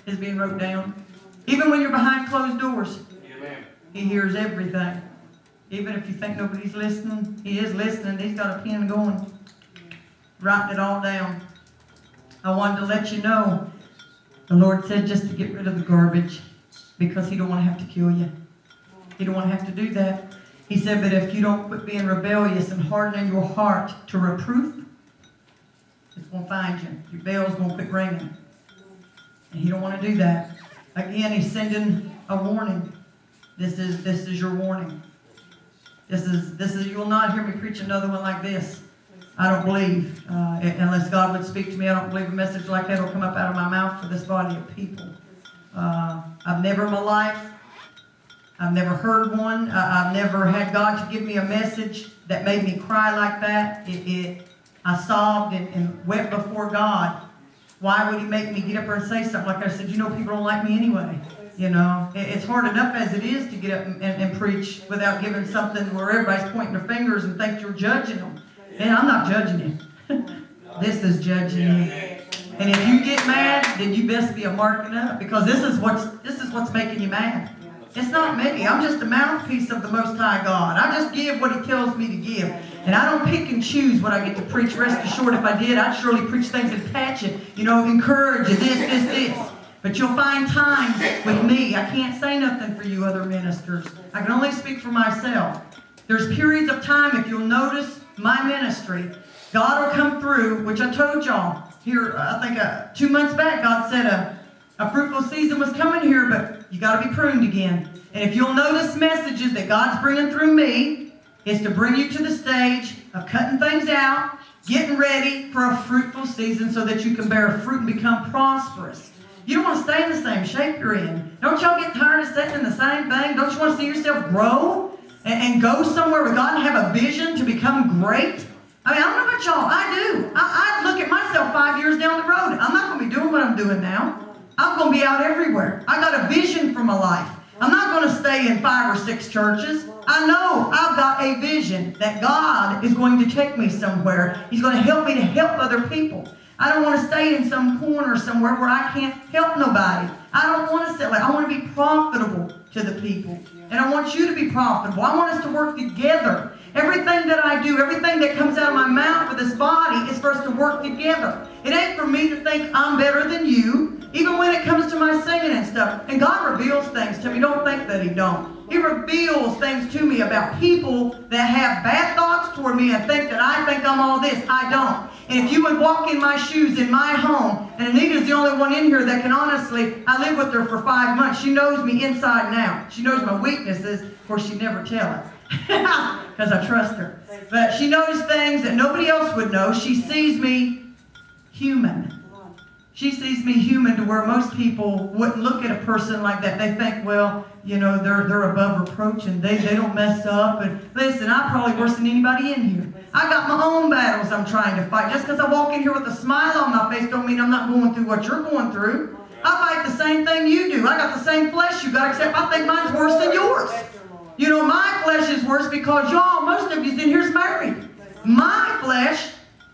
is being wrote down. Even when you're behind closed doors, He hears everything. Even if you think nobody's listening, He is listening. He's got a pen going, writing it all down. I wanted to let you know, the Lord said just to get rid of the garbage because He don't want to have to kill you. He don't want to have to do that. He said, but if you don't quit being rebellious and hardening your heart to reproof, it's going to find you. Your bell's going to quit ringing. And He don't want to do that. Again, He's sending a warning. This is your warning. This is. You will not hear me preach another one like this. I don't believe, unless God would speak to me, I don't believe a message like that will come up out of my mouth for this body of people. I've never in my life, I've never heard one. I've never had God to give me a message that made me cry like that. I sobbed and wept before God. Why would He make me get up there and say something like that? I said, you know, people don't like me anyway. You know, it's hard enough as it is to get up and preach without giving something where everybody's pointing their fingers and think you're judging them. And I'm not judging you. This is judging you. And if you get mad, then you best be a marking up, because this is what's making you mad. It's not me. I'm just a mouthpiece of the Most High God. I just give what He tells me to give. And I don't pick and choose what I get to preach. Rest assured, if I did, I'd surely preach things and patch it. You know, encourage you, this. But you'll find times with me, I can't say nothing for you other ministers. I can only speak for myself. There's periods of time, if you'll notice my ministry, God will come through, which I told y'all here, I think 2 months back, God said a fruitful season was coming here, but you got to be pruned again. And if you'll notice messages that God's bringing through me, is to bring you to the stage of cutting things out, getting ready for a fruitful season so that you can bear fruit and become prosperous. You don't want to stay in the same shape you're in. Don't y'all get tired of sitting in the same thing? Don't you want to see yourself grow and go somewhere with God and have a vision to become great? I mean, I don't know about y'all. I do. I look at myself 5 years down the road. I'm not going to be doing what I'm doing now. I'm going to be out everywhere. I got a vision for my life. I'm not going to stay in 5 or 6 churches. I know I've got a vision that God is going to take me somewhere. He's going to help me to help other people. I don't want to stay in some corner somewhere where I can't help nobody. I don't want to sit like, I want to be profitable to the people. And I want you to be profitable. I want us to work together. Everything that I do, everything that comes out of my mouth for this body is for us to work together. It ain't for me to think I'm better than you, even when it comes to my singing and stuff. And God reveals things to me. Don't think that He don't. He reveals things to me about people that have bad thoughts toward me and think that I think I'm all this. I don't. And if you would walk in my shoes in my home, and Anita's the only one in here that can honestly, I lived with her for 5 months. She knows me inside and out. She knows my weaknesses. Of course, she'd never tell it because I trust her. But she knows things that nobody else would know. She sees me human. She sees me human to where most people wouldn't look at a person like that. They think, well, you know, they're above reproach and they don't mess up. And listen, I'm probably worse than anybody in here. I got my own battles I'm trying to fight. Just because I walk in here with a smile on my face don't mean I'm not going through what you're going through. I fight the same thing you do. I got the same flesh you got, except I think mine's worse than yours. You know, my flesh is worse because y'all, most of you in here is married. My flesh,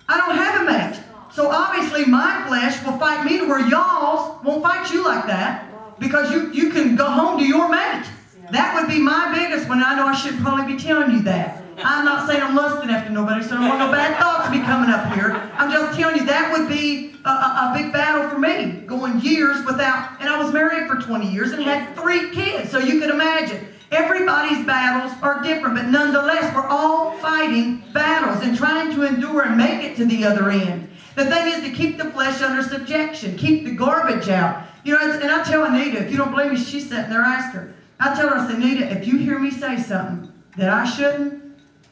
I don't have a mate. So obviously my flesh will fight me to where y'all's won't fight you like that, because you can go home to your mate. That would be my biggest one. I know I should probably be telling you that. I'm not saying I'm lusting after nobody, so I don't want no bad thoughts to be coming up here. I'm just telling you that would be a big battle for me, going years without, and I was married for 20 years and had 3 kids, so you could imagine. Everybody's battles are different, but nonetheless, we're all fighting battles and trying to endure and make it to the other end. The thing is to keep the flesh under subjection, keep the garbage out. You know, and I tell Anita, if you don't believe me, she's sitting there, ask her. I tell her, I said, Anita, if you hear me say something that I shouldn't,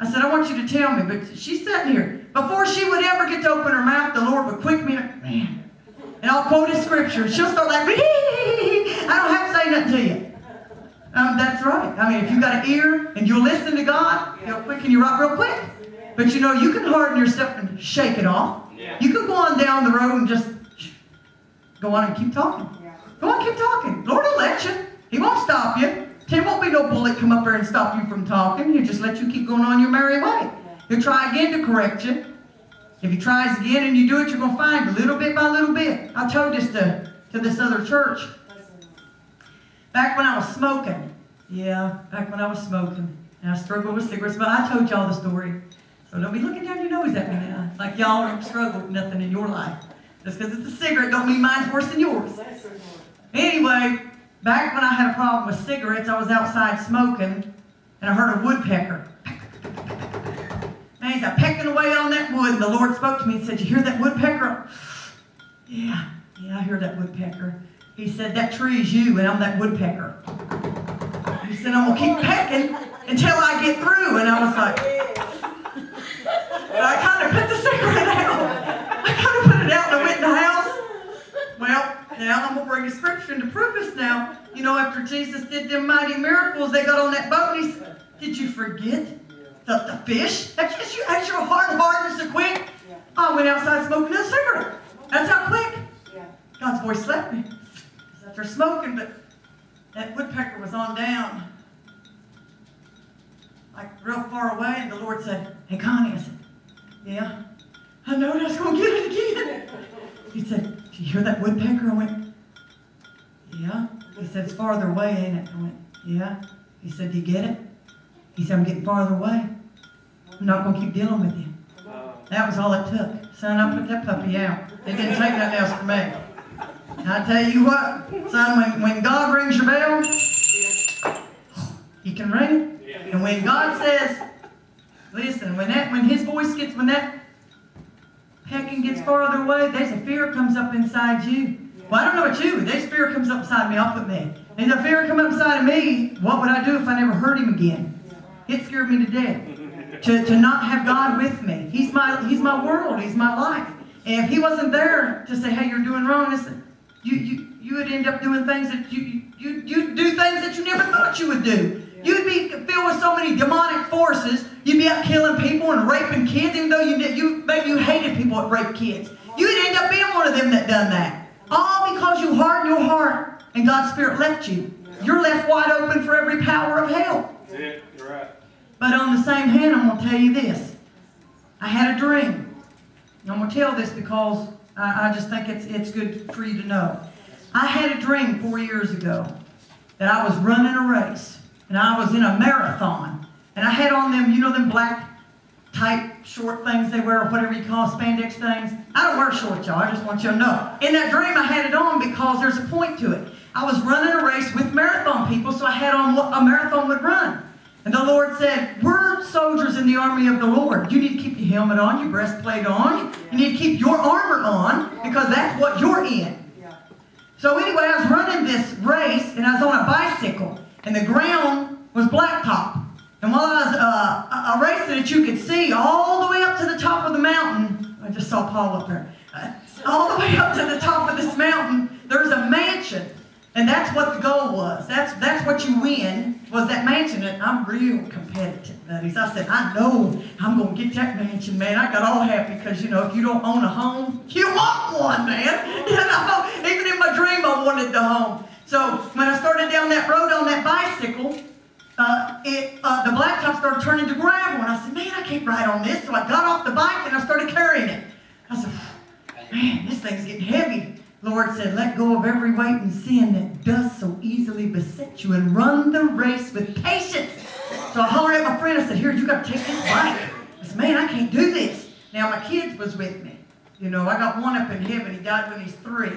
I said, I want you to tell me. But she's sitting here. Before she would ever get to open her mouth, the Lord would quick me, man. And I'll quote a scripture. She'll start like, I don't have to say nothing to you. That's right. I mean, if you got an ear and you'll listen to God, He'll quicken you right real quick. But you know, you can harden yourself and shake it off. You can go on down the road and just go on and keep talking. Go on, keep talking. Lord will let you. He won't stop you. There won't be no bullet come up there and stop you from talking. He'll just let you keep going on your merry way. He'll try again to correct you. If he tries again and you do it, you're going to find little bit by little bit. I told this to to this other church. Back when I was smoking. Yeah, back when I was smoking. And I struggled with cigarettes, but I told y'all the story. So don't be looking down your nose at me now. Like y'all don't struggle with nothing in your life. Just because it's a cigarette don't mean mine's worse than yours. Anyway, back when I had a problem with cigarettes, I was outside smoking, and I heard a woodpecker. Man, he's pecking away on that wood, and the Lord spoke to me and said, "You hear that woodpecker?" Yeah, I hear that woodpecker. He said, "That tree is you, and I'm that woodpecker." He said, "I'm going to keep pecking until I get through." And I was like, I kind of put the cigarette out. I kind of put it out and I went in the house. Well, now I'm going to bring a scripture to prove this now. You know, after Jesus did them mighty miracles, they got on that boat and he said, "Did you forget the fish? That's your heart hardness so quick." I went outside smoking a cigarette. That's how quick. God's voice left me. After smoking, but that woodpecker was on down, like real far away, and the Lord said, "Hey, Connie." I said, "Yeah, I know I was going to get it again." He said, "Did you hear that woodpecker?" I went, "Yeah." He said, "It's farther away, ain't it?" I went, "Yeah." He said, "Do you get it?" He said, "I'm getting farther away. I'm not going to keep dealing with you." That was all it took. Son, I put that puppy out. It didn't take nothing else for me. And I tell you what, son, when God rings your bell, He can ring it. And when God says, listen, when that pecking gets farther away, there's a fear comes up inside you. Well, I don't know about you, there's fear comes up inside me. I'll put me. And the fear come up inside of me, what would I do if I never heard Him again? It scared me to death. To not have God with me. He's my world. He's my life. And if He wasn't there to say, "Hey, you're doing wrong," you would end up doing things that you do things that you never thought you would do. You'd be filled with so many demonic forces. You'd be out killing people and raping kids, even though maybe you hated people that raped kids. You'd end up being one of them that done that. All because you hardened your heart and God's Spirit left you. You're left wide open for every power of hell. That's it. You're right. But on the same hand, I'm going to tell you this. I had a dream. I'm going to tell this because I just think it's good for you to know. I had a dream 4 years ago that I was running a race. And I was in a marathon. And I had on them, you know them black tight short things they wear, or whatever you call spandex things. I don't wear shorts, y'all. I just want you to know. In that dream, I had it on because there's a point to it. I was running a race with marathon people, so I had on what a marathon would run. And the Lord said, "We're soldiers in the army of the Lord. You need to keep your helmet on, your breastplate on. You need to keep your armor on because that's what you're in." So anyway, I was running this race, and I was on a bicycle, and the ground was blacktop. And while I was racing it, you could see all the way up to the top of the mountain. I just saw Paul up there. All the way up to the top of this mountain, there's a mansion. And that's what the goal was. That's what you win, was that mansion. And I'm real competitive, buddies. I said, I know I'm going to get that mansion, man. I got all happy because, you know, if you don't own a home, you want one, man. You know, even in my dream, I wanted the home. So when I started down that road on that bicycle, the blacktop started turning to gravel. And I said, man, I can't ride on this. So I got off the bike and I started carrying it. I said, man, this thing's getting heavy. Lord said, let go of every weight and sin that does so easily beset you and run the race with patience. So I hollered at my friend. I said, here, you got to take this bike. I said, man, I can't do this. Now, my kids was with me. You know, I got one up in heaven. He died when he's 3.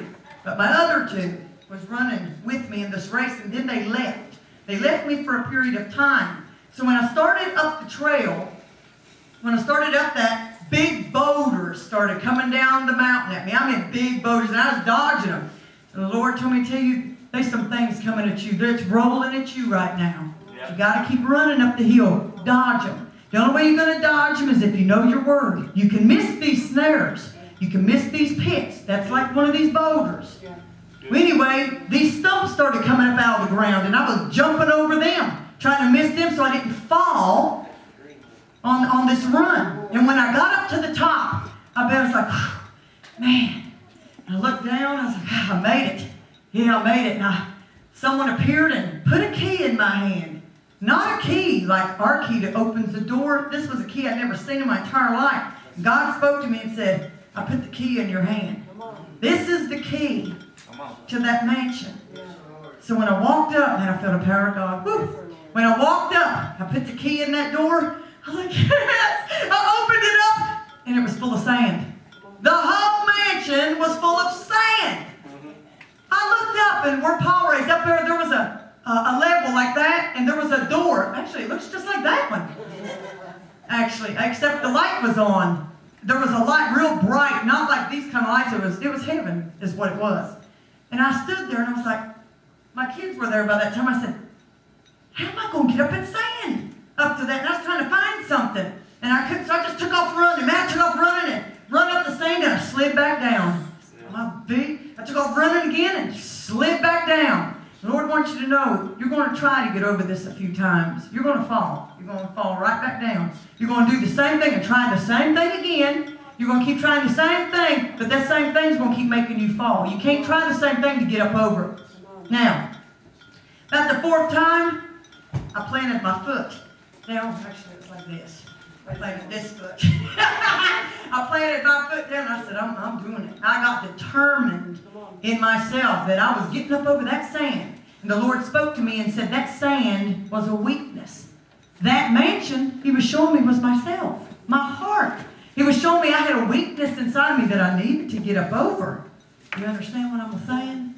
But my other 2 was running with me in this race, and then they left. They left me for a period of time. So when I started up the trail, when I started up that, big boulders started coming down the mountain at me. I mean, big boulders, and I was dodging them. And the Lord told me to tell you, there's some things coming at you. It's rolling at you right now. Yep. You got to keep running up the hill. Dodge them. The only way you're going to dodge them is if you know your word. You can miss these snares. You can miss these pits. That's like one of these boulders. Yeah. Well, anyway, these stumps started coming up out of the ground, and I was jumping over them, trying to miss them so I didn't fall on this run. And when I got up to the top, I was like, man. And I looked down, I was like, I made it. Yeah, I made it. And someone appeared and put a key in my hand. Not a key like our key that opens the door. This was a key I'd never seen in my entire life. God spoke to me and said, I put the key in your hand. This is the key to that mansion. So when I walked up, man, I felt a power of God. Woo. When I walked up, I put the key in that door. I was like, yes! I opened it up, and it was full of sand. The whole mansion was full of sand. I looked up, and where Paul raised up there was a level like that, and there was a door. Actually, it looks just like that one. Actually, except the light was on. There was a light real bright, not like these kind of lights. It was heaven, is what it was. And I stood there, and I was like, my kids were there by that time. I said, how am I going to get up and stand up to that? And I was trying to find something. And I couldn't, so I just took off running. Man, I took off running and run up the sand, and I slid back down. I took off running again and slid back down. The Lord wants you to know you're going to try to get over this a few times. You're going to fall. You're going to fall right back down. You're going to do the same thing and try the same thing again. You're going to keep trying the same thing, but that same thing is going to keep making you fall. You can't try the same thing to get up over it. Now, about the fourth time, I planted my foot down. Actually, it was like this. I planted this foot. I planted my foot down, and I said, I'm doing it. I got determined in myself that I was getting up over that sand. And the Lord spoke to me and said that sand was a weakness. That mansion, He was showing me, was myself, my heart. He was showing me I had a weakness inside me that I needed to get up over. You understand what I'm saying?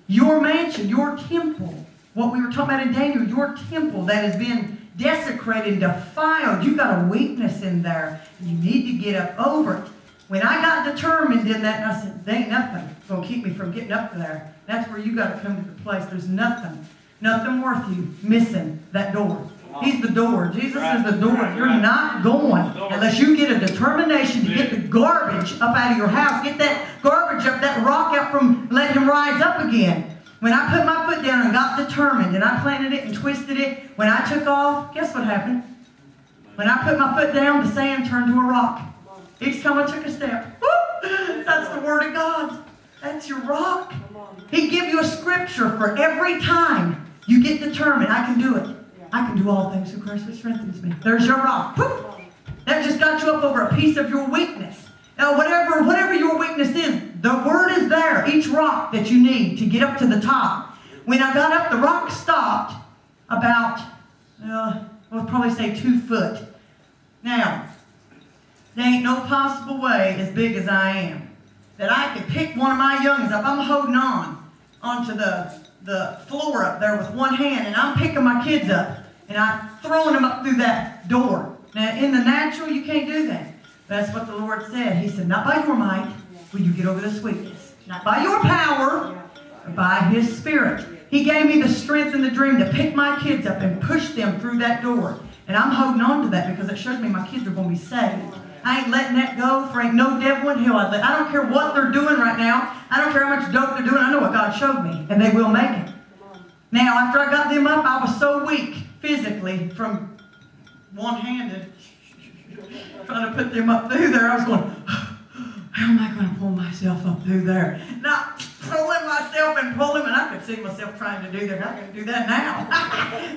Your mansion, your temple, what we were talking about in Daniel, your temple that has been desecrated, defiled. You've got a weakness in there. You need to get up over it. When I got determined in that, and I said, there ain't nothing going to keep me from getting up there. That's where you got to come to the place. There's nothing worth you missing that door. He's the door. Jesus is the door. You're not going unless you get a determination to get the garbage up out of your house. Get that garbage up, that rock out from letting Him rise up again. When I put my foot down and got determined and I planted it and twisted it, when I took off, guess what happened? When I put my foot down, the sand turned to a rock. Each time I took a step, whoop, that's the Word of God. That's your rock. He give you a scripture for every time you get determined. I can do it. I can do all things through Christ which strengthens me. There's your rock. Whoop. That just got you up over a piece of your weakness. Now, whatever your weakness is, the Word is there. Each rock that you need to get up to the top. When I got up, the rock stopped about, we'll probably say 2 foot. Now, there ain't no possible way, as big as I am, that I could pick one of my youngins up. I'm holding on onto the floor up there with one hand, and I'm picking my kids up, and I'm throwing them up through that door. Now, in the natural, you can't do that. That's what the Lord said. He said, not by your might will you get over this weakness. Not by your power, but by His Spirit. He gave me the strength and the dream to pick my kids up and push them through that door. And I'm holding on to that because it shows me my kids are going to be saved. I ain't letting that go for ain't no devil in hell. I don't care what they're doing right now. I don't care how much dope they're doing. I know what God showed me, and they will make it. Now, after I got them up, I was so weak physically from one-handed trying to put them up through there. I was going, how am I going to pull myself up through there? Not pulling myself and pulling, and I could see myself trying to do that. I can do that now.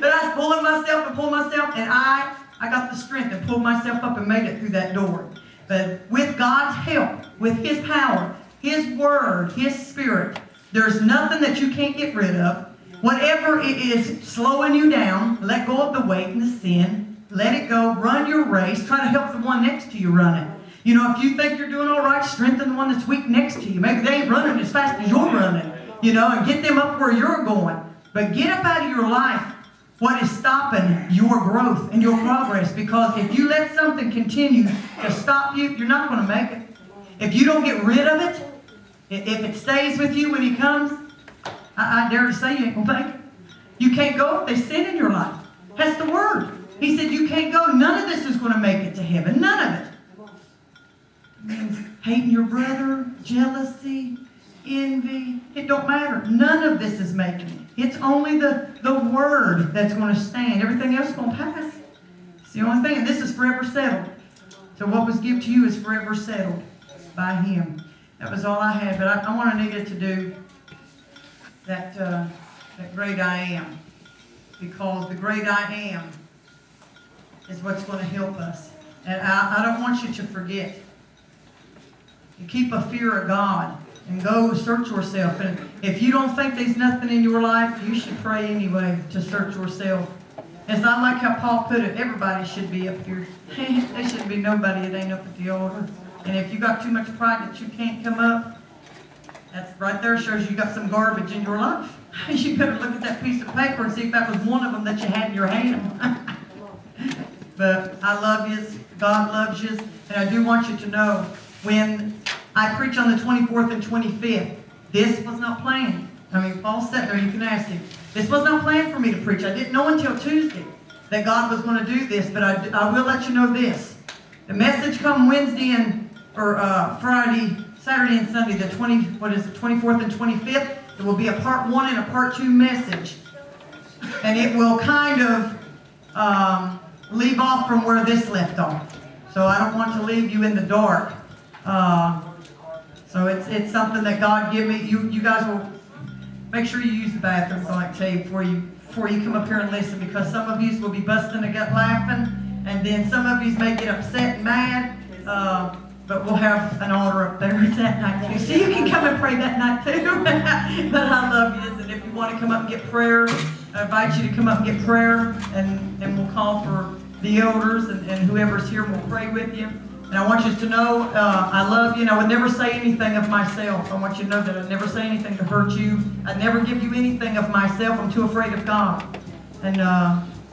But I was pulling myself and pulling myself, and I got the strength and pulled myself up and made it through that door. But with God's help, with His power, His Word, His Spirit, there's nothing that you can't get rid of. Whatever it is slowing you down, let go of the weight and the sin. Let it go. Run your race. Try to help the one next to you run it. You know, if you think you're doing all right, strengthen the one that's weak next to you. Maybe they ain't running as fast as you're running, and get them up where you're going. But get up out of your life what is stopping your growth and your progress. Because if you let something continue to stop you, you're not going to make it. If you don't get rid of it, if it stays with you when He comes, I dare to say you ain't going to make it. You can't go if there's sin in your life. That's the Word. He said you can't go. None of this is going to make it to heaven. None of it. It means hating your brother, jealousy, envy. It don't matter. None of this is making it. It's only the Word that's going to stand. Everything else is going to pass. It's the only thing. And this is forever settled. So what was given to you is forever settled by Him. That was all I had. But I want to need to do that great I am. Because the great I am is what's going to help us. And I don't want you to forget. You keep a fear of God. And go search yourself. And if you don't think there's nothing in your life, you should pray anyway to search yourself. It's not like how Paul put it. Everybody should be up here. There shouldn't be nobody that ain't up at the altar. And if you got too much pride that you can't come up, that's right there shows you got some garbage in your life. You better look at that piece of paper and see if that was one of them that you had in your hand. But I love you. God loves you. And I do want you to know, when I preach on the 24th and 25th, this was not planned. I mean, Paul sat there, you can ask him. This was not planned for me to preach. I didn't know until Tuesday that God was going to do this, but I will let you know this. The message come Wednesday or Friday, Saturday and Sunday, the 24th and 25th. It will be a part 1 and a part 2 message. And it will kind of leave off from where this left off. So I don't want to leave you in the dark. So it's something that God give me. You guys will make sure you use the bathroom, like I tell you, before you come up here and listen, because some of you will be busting a gut laughing, and then some of you may get upset and mad. But we'll have an altar up there that night too, so you can come and pray that night too. But I love you, and if you want to come up and get prayer, I invite you to come up and get prayer, and we'll call for the elders and whoever's here will pray with you. And I want you to know I love you, and I would never say anything of myself. I want you to know that I'd never say anything to hurt you. I'd never give you anything of myself. I'm too afraid of God. And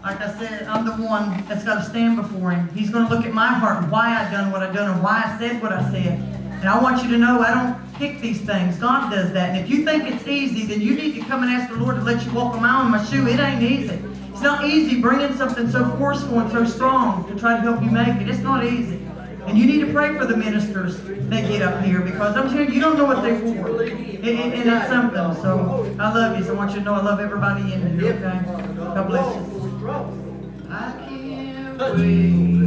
like I said, I'm the one that's got to stand before Him. He's going to look at my heart and why I've done what I've done and why I said what I said. And I want you to know I don't pick these things. God does that. And if you think it's easy, then you need to come and ask the Lord to let you walk a mile in my shoe. It ain't easy. It's not easy bringing something so forceful and so strong to try to help you make it. It's not easy. And you need to pray for the ministers that get up here, because I'm telling you, you don't know what they for. And it's something. So I love you. So I want you to know I love everybody in here, okay? God bless you. I can't wait.